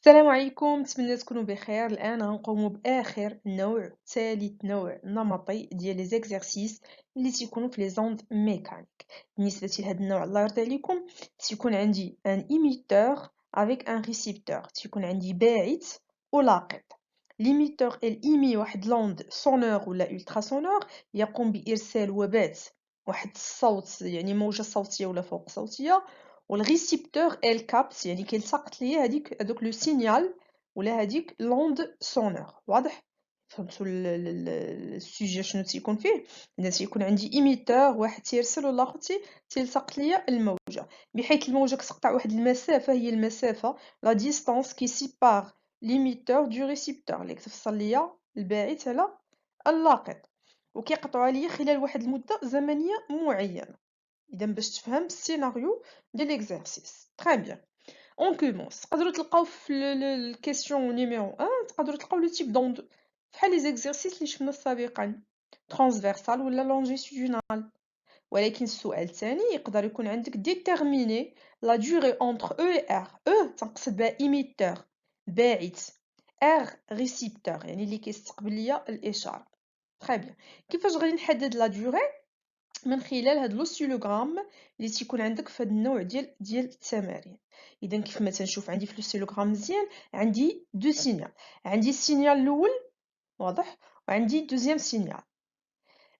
السلام عليكم، نتمنى تكونوا بخير. الآن غنقوموا بآخر نوع، ثالث نوع نمطي ديال لي زيكزارسيس اللي تيكونوا في لي زوند ميكانيك. بالنسبة لهذا النوع الله يرضي عليكم تيكون عندي ان ايميتور افيك ان ريسيبتور، تيكون عندي باعث ولاقط. ليميتور ايمي واحد لوند سونور ولا الترا سونور يقوم بإرسال وبث واحد الصوت، يعني موجة صوتية ولا فوق صوتية. والريسيبتور الكابت يعني كيلتقط ليا هذوك لو سينيال ولا هذيك لوند سونور. واضح؟ فهمتوا السوجي شنو تيكون فيه؟ اذا تيكون عندي ايميتور واحد تيرسل والاخر تيلتقط ليا الموجه، بحيث الموجه كتقطع واحد المسافه، هي المسافه لا ديستانس كي سيبار ليميتور دو ريسيبتور اللي كتفصل ليا الباعث على اللاقط، وكيقطعوا ليا خلال واحد المده زمنيه معينه. إذا باش تفهم السيناريو ديال ليكزارسيس. تري بيان، اون كومونس. تقدروا تلقاو في الكيسيون نيميرو 1 تقدروا تلقاو لو تيب دوند بحال لي زيكزارسيس اللي شفنا سابقا، ترانسفيرسال ولا لونجيتودينال. ولكن السؤال الثاني يقدر يكون عندك ديتيرميني لا دوري اونتر او اي ار. او تنقصد بها ايميتور باعث، ار ريسيبتور يعني اللي كيستقبل ليا الاشاره. تري بيان، كيفاش غادي نحدد لا دوري؟ من خلال هاد لوسيلوغرام اللي تيكون عندك في هاد النوع ديال التمارين. اذا كيف ما تنشوف عندي في لوسيلوغرام مزيان، عندي دو سينيال. عندي السينيال الاول واضح، وعندي دوزيام سينيال.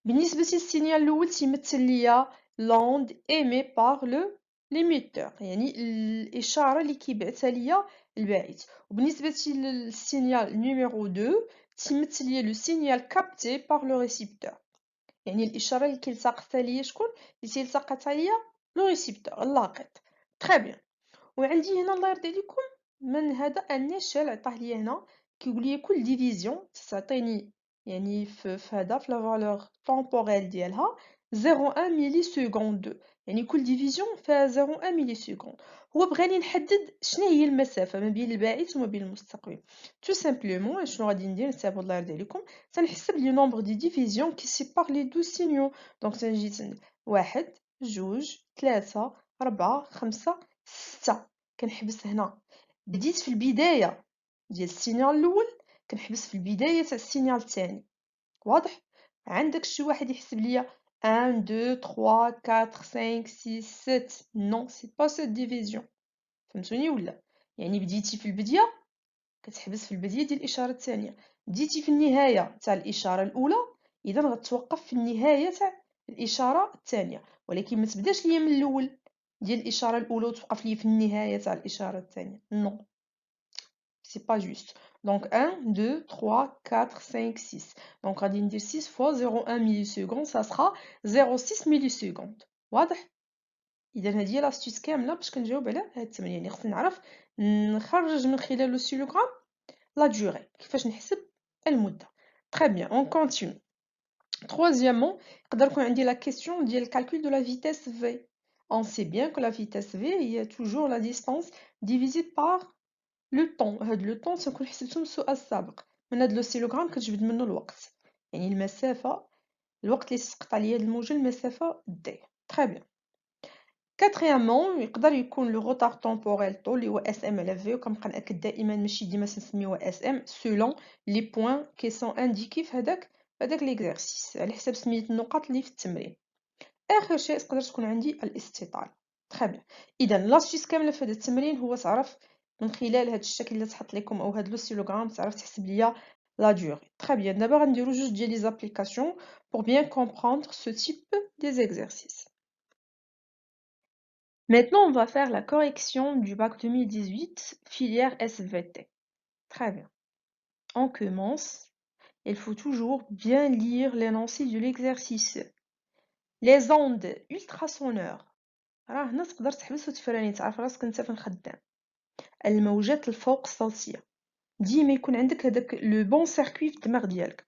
بالنسبه للسينيال الاول تيمثل ليا لوند ايمي بار لو ليميتور، يعني الاشاره اللي كيبعثها ليا الباعث. وبالنسبه للسينيال نيميرو 2 تيمثل ليا لو سينيال كابتي بار لو ريسيبتور، يعني الإشارة اللي كيلتقطها ليا شكون؟ اللي تيلتقطها ليا لو ريسيبتور اللاقط. تري بيان. وعندي هنا الله يرضي عليكم من هذا ان ايشيل عطاه ليا هنا، كيقول لي كل ديفيزيون تعطيني يعني في هذا في لا فالور طومبوريل ديالها 0.1 ملي سكوند، يعني كل ديفيزيون فيها 0.1 ملي سكوند. هو بغاني نحدد شنو هي المسافه ما بين الباعث وما بين المستقبل. تو سامبلومون شنو غادي ندير؟ نسابو الله يرضي عليكم، تنحسب لي نومبر دي ديفيزيون كي سيبار لي دو سينيو. دونك تنجي واحد جوج ثلاثة ربعة خمسة ستة، كنحبس هنا. بديت في البداية ديال السينيال الأول، كنحبس في البداية تاع السينيال الثاني. واضح؟ عندك شي واحد يحسب ليا 1 2 3 4 5 6 7؟ نو سي با سيت ديفيزيون. فهمتوني ولا؟ يعني بديتي في البداية كتحبس في البداية ديال الإشارة الثانية، بديتي في النهاية تاع الإشارة الأولى إذا غتوقف في النهاية تاع الإشارة الثانية، ولكن ما تبداش ليا من الأول ديال الإشارة الأولى وتوقف ليا في النهاية تاع الإشارة الثانية. نو سي با جوست. دونك 1 2 3 4 5 6، دونك غادي ندير 6 فوا 0.1 ملي سكوند سا سرا 0.6 ملي سكوند. واضح؟ إذا هذه هي لاستيس كاملة باش كنجاوب على هاد التمرين. يعني خصني نعرف نخرج من خلال لو سيلوغرام لا durée كيفاش نحسب المدة. très bien on continue. Troisièmement يقدر يكون عندي la question ديال calcul de la vitesse v. On sait bien que la vitesse v هي toujours la distance divisée par le temps. هاد لو طون تنكون حسبته من السؤال السابق، من هاد لوسيلوغرام كتجبد منه الوقت، يعني المسافة، الوقت اللي تسقط عليا الموجة المسافة d. très bien. Quatrièmement يقدر يكون لو روتار طومبوريل طو اللي هو اس ام على في، وكنبقى ناكد دائما ماشي ديما تنسميوها اس ام سولون لي بوين كي سون انديكي في هذاك ليكزارسيس على حساب سمية النقاط اللي في التمرين. اخر شيء تقدر تكون عندي الاستطالة. تري بيان. اذا لاستيس كامله في هذا التمرين هو تعرف من خلال هذا الشكل اللي تحط لكم او هذا لوسيلوغرام تعرف تحسب ليا لا دوري. تري بيان. دابا غنديرو جوج ديال لي زابليكاسيون pour bien comprendre ce type des exercices. Maintenant, on va faire la correction du bac 2018, filière SVT. Très bien. On commence. Il faut toujours bien lire l'énoncé de l'exercice. Les ondes ultrasonores. راه هنا تقدر تحبس وتفراني تعرف راسك انت فين خدام. الموجات الفوق الصوتية ديما يكون عندك هذاك لو بون سيركوي في الدماغ ديالك.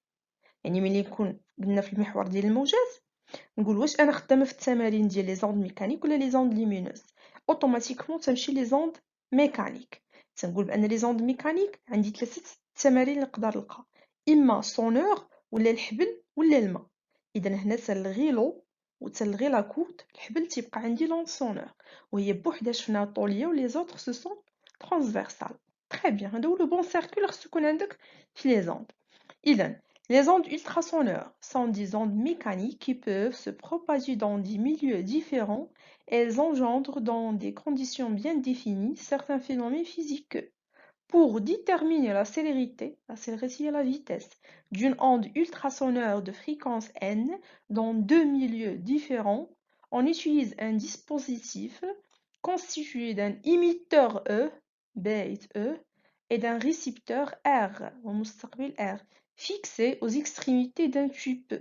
يعني ملي يكون قلنا في المحور ديال الموجات نقول واش انا خدامه في التمارين ديال لي زوند ميكانيك ولا لي زوند ليمينوز، اوتوماتيكمون تمشي لي زوند ميكانيك. تنقول بان لي زوند ميكانيك عندي ثلاثه التمارين اللي نقدر نلقى، اما سونور ولا الحبل ولا الماء. اذا هنا تلغي لو وتلغي لا كورد، الحبل تيبقى عندي لون سونور وهي بوحدها شفناها طوليه ولي زوطخ سو سون ترانسفيرسال. Très bien. هذا هو le bon circuit خصو يكون عندك في les ondes. إذن les ondes ultrasonores sont des ondes mécaniques qui peuvent se propager dans des milieux différents. Elles engendrent dans des conditions bien définies certains phénomènes physiques. Pour déterminer la célérité est la vitesse d'une onde ultrasonore de fréquence n dans deux milieux différents, on utilise un dispositif constitué d'un émetteur E, bête E, et d'un récepteur R, R, fixé aux extrémités d'un tube.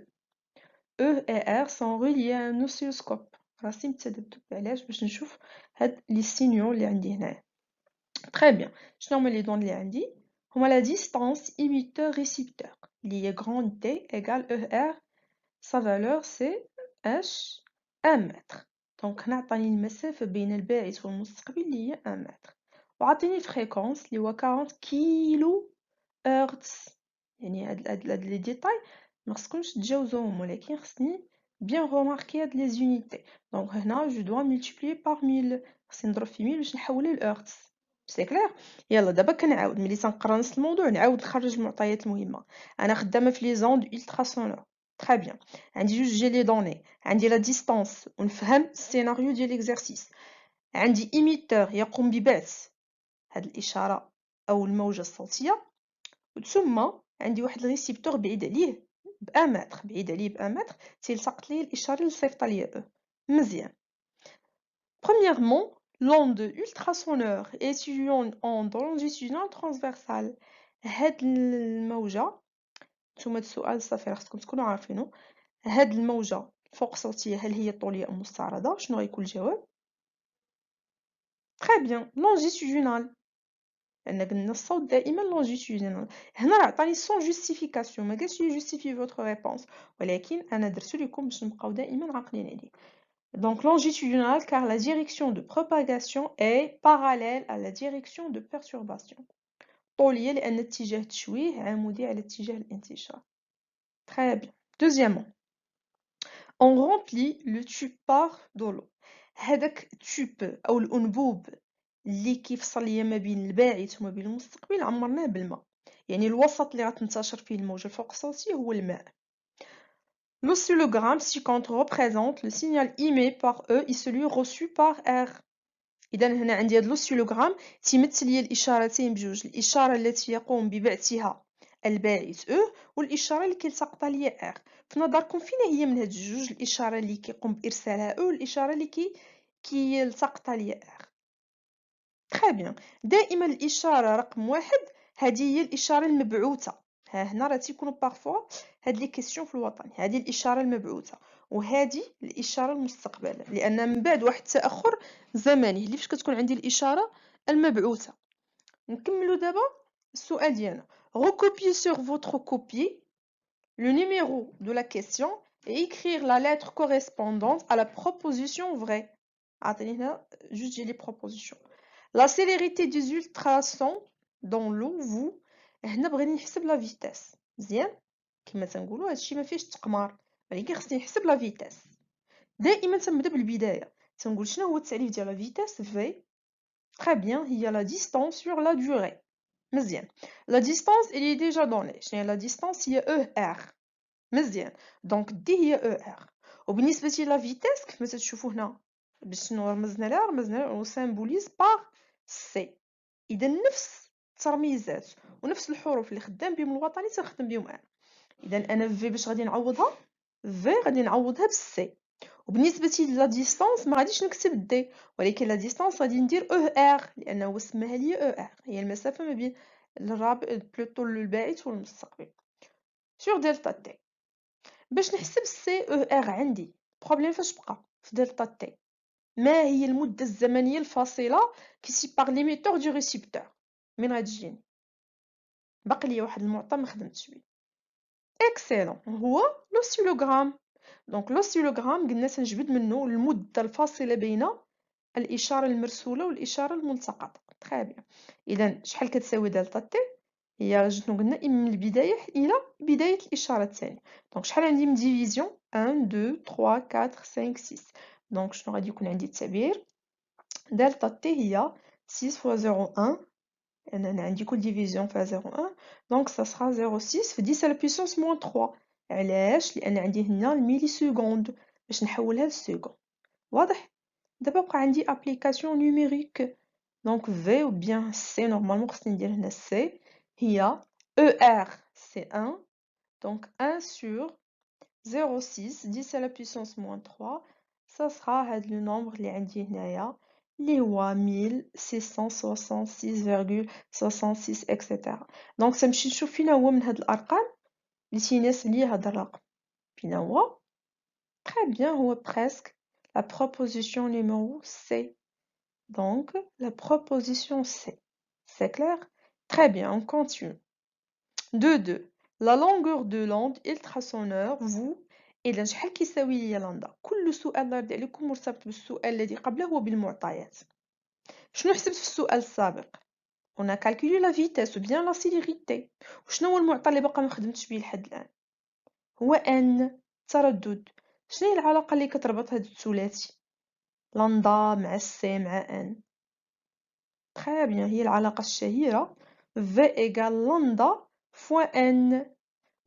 E et R sont reliés à un oscilloscope. راسي متسدد علاش باش نشوف هاد لي سينيو اللي عندي هنايا. Très bien. شنو هما لي دون اللي عندي؟ هما la distance émetteur-récepteur اللي هي grand D égale ER. Sa valeur c'est H 1 متر. دونك هنا عطاني المسافة بين الباعث والمستقبل اللي هي 1 متر. وعطيني الفريكونس اللي هو 40 كيلو هرتز. يعني هاد لي ديتاي مخصكمش تجاوزوهم، ولكن خصني بيان روماركي هاد لي زونيتي. دونك هنا جو دوا ملتيبليي باغ 1000، خصني نضرب في 1000 باش نحولها لهرتز. سي كلير. يلا دابا كنعاود ملي تنقرا نص الموضوع نعاود نخرج المعطيات المهمه. انا خدامه في لي زوند ultrasonores. تري بيان. عندي جوج ديال لي دوني، عندي لا ديستانس ونفهم السيناريو ديال ليكزارسيس. عندي ايميتور يقوم ببعث هاد الاشاره او الموجه الصوتيه، ثم عندي واحد الريسيبتور بعيد عليه ب1 متر، بعيد عليه ب1 متر تيلتقط ليه الاشاره اللي صيفطها ليا او. مزيان. Premièrement, l'onde ultrasonore est une onde longitudinale transversale. هاد الموجة، نتوما هاد السؤال صافي راه خصكم تكونوا عارفينه. هاد الموجة فوق صوتية هل هي طولية أم مستعرضة؟ شنو غيكون الجواب؟ تري بيان، longitudinale. لأن قلنا الصوت دائما longitudinal. هنا راه عطاني سون جوستيفيكاسيون، ما قالش لي جوستيفي فوتر ريبونس، ولكن أنا درتو لكم باش نبقاو دائما عاقلين عليه. Donc longitudinal car la direction de propagation est parallèle à la direction de perturbation. طولية لأن اتجاه التشويه عمودي على اتجاه الانتشار. Très bien. Deuxièmement, on remplit le tube par de l'eau. هذاك التوب أو الأنبوب اللي كيفصل ليا ما بين الباعث وما بين المستقبل عمرناه بالماء. يعني الوسط اللي غتنتشر فيه الموجة الفوق صوتية هو الماء. L'oscillogramme ci-contre représente le signal émis par E et celui reçu par R. إذا هنا عندي هاد الأوسيلوغرام تيمثل لي الإشارتين بجوج، الإشارة التي يقوم ببعثها الباعث E والإشارة اللي كيلتقطها ليا R. في نظركم فينا هي من هاد الجوج الإشارة اللي كيقوم بإرسالها E والإشارة اللي كيلتقطها ليا R؟ تري بيان. دائما الإشارة رقم 1 هذه هي الإشارة المبعوثة. ها هنا راه تيكونوا بارفوا هاد لي كيسيون في الوطن. هذه الإشارة المبعوثة وهذه الإشارة المستقبلة، لأن من بعد واحد التأخر زمني اللي فاش كتكون عندي الإشارة المبعوثة. نكملوا دابا السؤال ديالنا. Recopier sur votre copier le numéro de la question et écrire la lettre correspondante à la proposition vraie. عطيني هنا جوج ديال لي بروبوزيسيون. La célérité des ultrasons dans l'eau vous. هنا بغيت نحسب لا فيتاس. مزيان كما تنقولوا هادشي ما فيهش تقمار، ولكن خصني نحسب لا فيتاس. دائما تنبدا بالبدايه تنقول شنو هو التعريف ديال لا فيتاس. في تري بيان هي لا ديستانس سور لا دوري. مزيان. لا ديستانس اللي ديجا دوني. شنو هي لا ديستانس؟ هي او ار. مزيان. دونك دي هي او ار. وبالنسبه لا فيتاس كما تشوفوا هنا باش رمزنا لها وسامبوليز باغ سي. اذا نفس الترميزات ونفس الحروف اللي خدام بهم الوطني تنخدم بهم انا. اذا انا في باش غادي نعوضها في غادي نعوضها بالسي. وبالنسبه لا ديستانس ما غاديش نكتب دي، ولكن لا ديستانس غادي ندير او ار لانه هو سماها لي او ار، هي المسافه ما بين الرابط بلوتو الباعث والمستقبل سور دلتا تي. باش نحسب السي او ار عندي بروبليم فاش بقى في دلتا تي. ما هي المده الزمنيه الفاصله كي سيبار ليميتور دو ريسيبتور؟ من غادي تجيني؟ باقي لي واحد المعطى ما خدمتش بيه. اكسيلون، هو لوسيلوغرام. دونك لوسيلوغرام قلنا تنجبد منه المده الفاصله بين الاشاره المرسوله والاشاره الملتقطه. تري بيان. اذا شحال كتساوي دلتا تي؟ هي شنو قلنا من البدايه الى بدايه الاشاره الثانيه. دونك شحال عندي من ديفيزيون؟ 1 2 3 4 5 6. دونك شنو غادي يكون عندي التعبير؟ دلتا تي هي 6 fois 0 1 أنا عندي كل division فيها 0,1 donc ça sera 0,6 في 10 à la puissance moins 3 علاش؟ لأن عندي هنا الميلي سكوند باش نحولها للسكوند واضح؟ دابا بقى عندي application numérique donc V ou bien C normalement خصني ندير هنا C هي ER c'est 1 donc 1 sur 0,6 10 à la puissance moins 3 ça sera هاد le nombre اللي عندي هنايا اللي هو 1666,66 etc. دونك سنمشي نشوف فين هو من هاد الأرقام اللي تيناسب ليا هاد الرقم فين هو très bien هو presque la proposition numéro C donc la proposition C c'est clair très bien on continue 2 la longueur de l'onde ultrasonore vous إذا شحال كيساوي ليا لندا كل سؤال الله يرضي عليكم مرتبط بالسؤال الذي قبله وبالمعطيات شنو حسبت في السؤال السابق on a calculé la vitesse ou bien la célérité وشنو هو المعطى اللي باقا ما خدمتش بيه لحد الآن هو n تردد شنو هي العلاقة اللي كتربط هاد الثلاثي لندا مع سي مع n très bien هي العلاقة الشهيرة V égale لندا fois n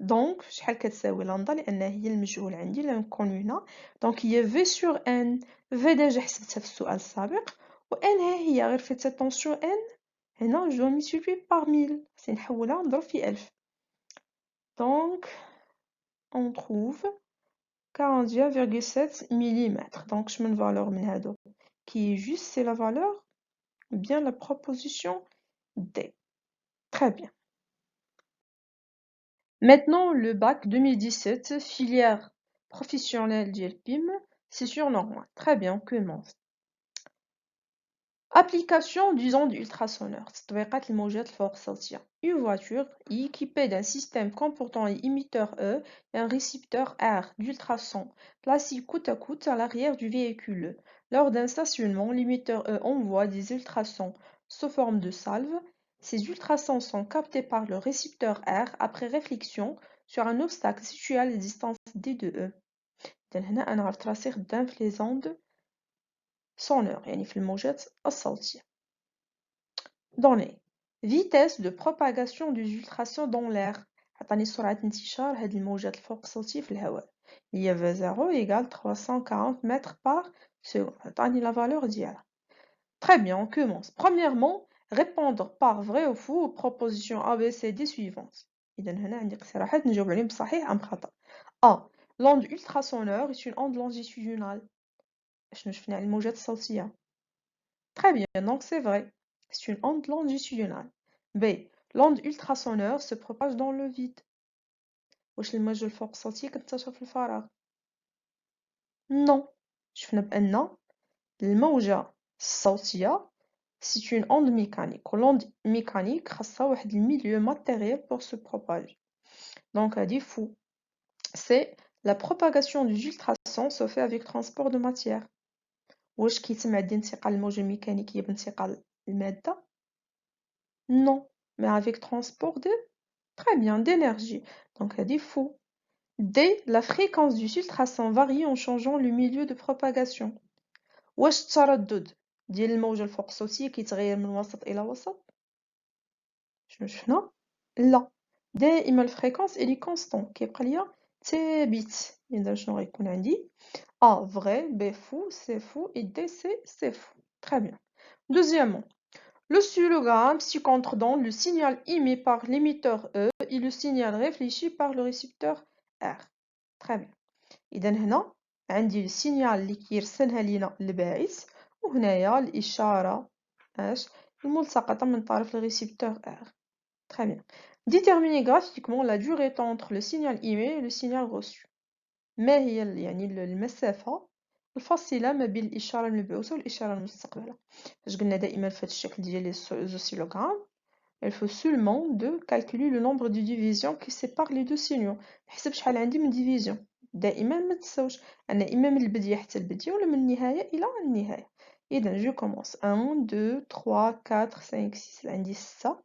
دونك شحال كتساوي لندا لأن هي المجهول عندي لانكونو هنا دونك هي V sur n V ديجا حسبتها في السؤال السابق و n ها هي غير فيت اتونسيون n هنا جو multiplie par 1000 سي نحولها نضرب في 1000 دونك on trouve 41,7 mm دونك شمن فالور من هادو qui est juste c'est la valeur ou bien la proposition D très bien. Maintenant, le bac 2017, filière professionnelle d'ILPIM, c'est sur normal. Très bien, on commence. Application du onde ultrasonore. تطبيقات الموجات الفوق صوتية. Une voiture est équipée d'un système comportant un émetteur E et un récepteur R d'ultrasons placés côte à côte à l'arrière du véhicule. Lors d'un stationnement, l'émetteur E envoie des ultrasons sous forme de salve. Ces ultrasons sont captés par le récepteur R après réflexion sur un obstacle situé à la distance D de E. إذن هنا أنا عرفت راسي خدام في les ondes sonore يعني في الموجات الصوتية. Données. Vitesse de propagation des ultrasons dans l'air. عطاني سرعة انتشار هاد الموجات الفوق صوتية في الهواء. Il y avait 0 égale 340 mètres par seconde. عطاني la valeur ديالها. Très bien, on commence. Premièrement, répondre par vrai ou faux aux propositions A, B, C, D suivantes. إذن هنا عندي اقتراحات نجاوب عليهم بصحيح أم خطأ. A. L'onde ultrasonore est une onde longitudinale. شنو شفنا على الموجات الصوتية. Très bien, donc c'est vrai. C'est une onde longitudinale. B. L'onde ultrasonore se propage dans le vide. واش الموجة الفوق صوتية كتنتشر في الفراغ؟ Non. شفنا بأن الموجة الصوتية c'est une onde mécanique. L'onde mécanique خاصها واحد الميليو matériel pour se propager. Donc هادي faux. C'est la propagation des ultrasons se fait avec transport de matière. واش كيتم عندي انتقال الموجة الميكانيكية بانتقال المادة؟ Non, mais avec transport de très bien d'énergie. Donc elle dit faux. D. La fréquence du ultrason varie en changeant le milieu de propagation. واش التردد ديال الموجة الفوق صوتية كيتغير من وسط إلى وسط؟ شنو شفنا؟ لا دائما الفريكونس إلي كونستون كيبقى ليا ثابت. إذا شنو غيكون عندي؟ A vrai, B faux, C faux et D c'est faux. Très bien. Deuxièmement, le oscillogramme s'y-contre dans le signal émis par l'émetteur E et le signal réfléchi par le récepteur R. Très bien. إذا هنا عندي السينيال اللي كيرسلها لينا الباعث وهنايا الإشارة الملتقطة من طرف الريسيبتور R. Très bien. Déterminer graphiquement la durée entre le signal émis et le signal reçu. ما هي يعني المسافة الفاصلة ما بين الإشارة المبعوثة والإشارة المستقبلة. فاش قلنا دائما في هذا الشكل ديال les oscillogrammes il faut seulement de calculer le nombre de divisions qui séparent les deux signaux. نحسب شحال عندي من division. دائما ما تنساوش أن إما من البداية حتى البداية ولا من النهاية إلى النهاية. إذا جو كومونس 1 2 3 4 5 6 عندي 6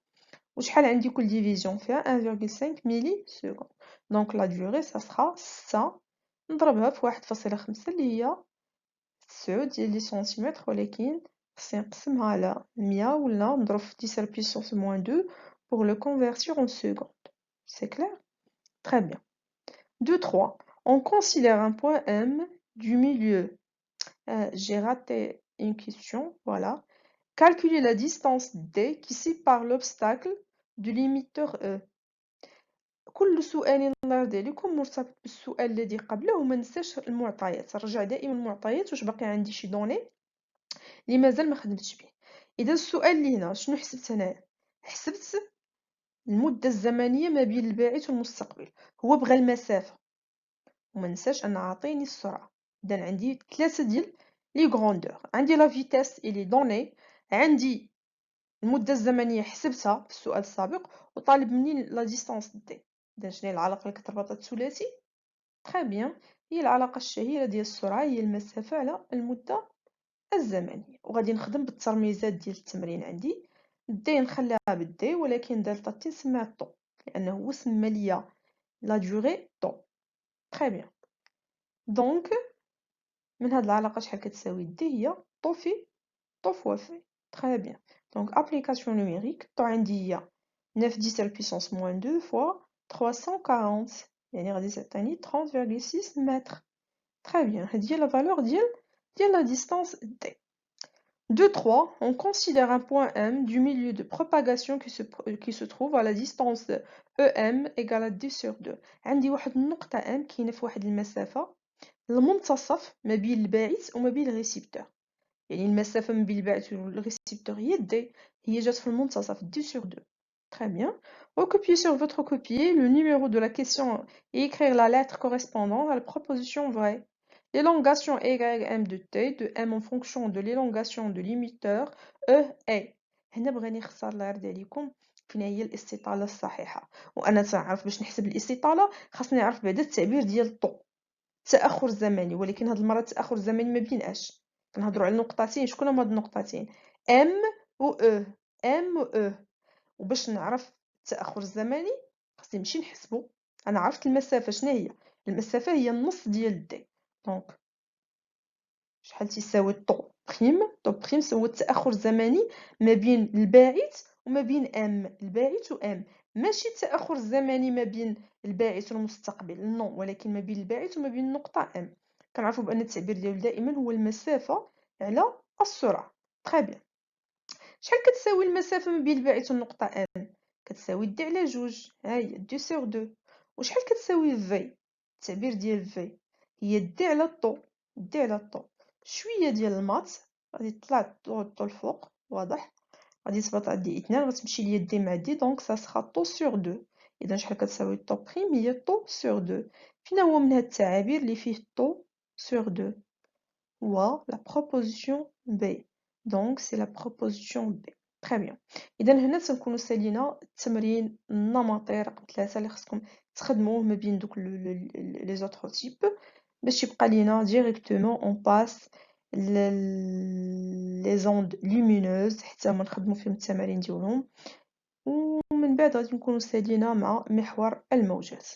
وشحال عندي كل division فيها 1,5 ملي سكوند. دونك لا durée ça sera 6 نضربها في 1.5 اللي هي 9 ديال لي سنتيمتر ولكن خصني نقسمها على 100 ولا نضرب في 10 à la puissance moins 2 pour le convertir en secondes. C'est clair? Très bien. 2, 3. On considère un point M du milieu. J'ai raté une question, voilà. Calculer la distance D qui sépare l'obstacle du limiteur E. كل سؤال نرد عليكم مرتبط بالسؤال الذي قبله وما ننساش المعطيات. نرجع دائما المعطيات واش باقي عندي شي دوني اللي مازال ما خدمتش به. اذا السؤال اللي هنا شنو حسبت هنايا؟ حسبت المده الزمنيه ما بين الباعث والمستقبل. هو بغى المسافه وما ننساش ان عاطيني السرعه. اذا عندي ثلاثه ديال لي غروندور. عندي لا فيتاس اللي دوني، عندي المده الزمنيه حسبتها في السؤال السابق وطالب مني لا ديستانس دي. اذا شنو هي العلاقه اللي كتربط هاد الثلاثي؟ تري بيان، هي العلاقه الشهيره ديال السرعه هي المسافه على المده الزمنيه. وغادي نخدم بالترميزات ديال التمرين. عندي دي نخليها بالدي ولكن دلتا تي نسميها طو لانه هو سمى ليا لا دوغي طو. تري بيان. دونك من هاد العلاقه شحال كتساوي دي؟ هي طو في طو فوا في. تري بيان. دونك ابليكاسيون نوميريك طو عندي هي 9 10 à la puissance moins 2 fois 340 يعني غادي تعطيني 30,6 متر. تري بيان. هادي هي لا فالور ديال la distance d. 2, 3. On considère un point M du milieu de propagation qui se trouve à la distance EM égale à d sur 2. عندي واحد النقطة M كاينة في واحد المسافة المنتصف ما بين الباعث وما بين الريسيبتور. يعني المسافة ما بين الباعث والريسيبتور هي d، هي جات في المنتصف d sur 2. Très bien. Recopiez sur votre copier le numéro de la question et écrire la lettre correspondante à la proposition vraie. L'élongation YM de T de M en fonction de l'élongation de limiteur E est. هنا بغاني نختار الله يرضي عليكم فين هي الاستطالة الصحيحة. وأنا تنعرف باش نحسب الاستطالة خاصني نعرف بعدا التعبير ديال الطو. تأخر زمني، ولكن هاد المرة التأخر الزمني ما بين اش؟ كنهضروا على نقطتين. شكون هما هاد النقطتين؟ M و E. M و E. وباش نعرف التأخر الزمني خاصني نمشي نحسبو. أنا عرفت المسافة شنو هي؟ المسافة هي النص ديال دي. دونك شحال تيساوي طو بريم؟ طو بريم هو التأخر الزمني ما بين الباعث وما بين ام. الباعث و ام، ماشي التأخر الزمني ما بين الباعث والمستقبل، نو، ولكن ما بين الباعث وما بين النقطة ام. كنعرفوا بأن التعبير ديالو دائما هو المسافة على السرعة. تري بيان. شحال كتساوي المسافة ما بين الباعث والنقطة ام؟ كتساوي دي على جوج، ها هي دي سور دو. وشحال كتساوي في؟ التعبير ديال في هي دي على الطو. دي على الطو. شويه ديال المات غادي تطلع طو الفوق واضح، غادي تبقى عندي 2 غتمشي ليا دي مع دي دونك سا سخا طو سور 2. اذا شحال كتساوي طو بريم؟ هي طو سور 2. فينا هو من هاد التعابير اللي فيه طو سور 2؟ هو لا بروبوزيسيون بي. دونك سي لا بروبوزيسيون بي. تري بيان. اذا هنا تنكونوا سالينا التمرين النمطي رقم 3 اللي خصكم تخدموه ما بين دوك لي زوتر تيب باش يبقى لينا ديريكتومون اون باس لي زوند لومينوز حتى هما نخدموا فيهم التمارين ديالهم، ومن بعد غادي نكونوا سالينا مع محور الموجات.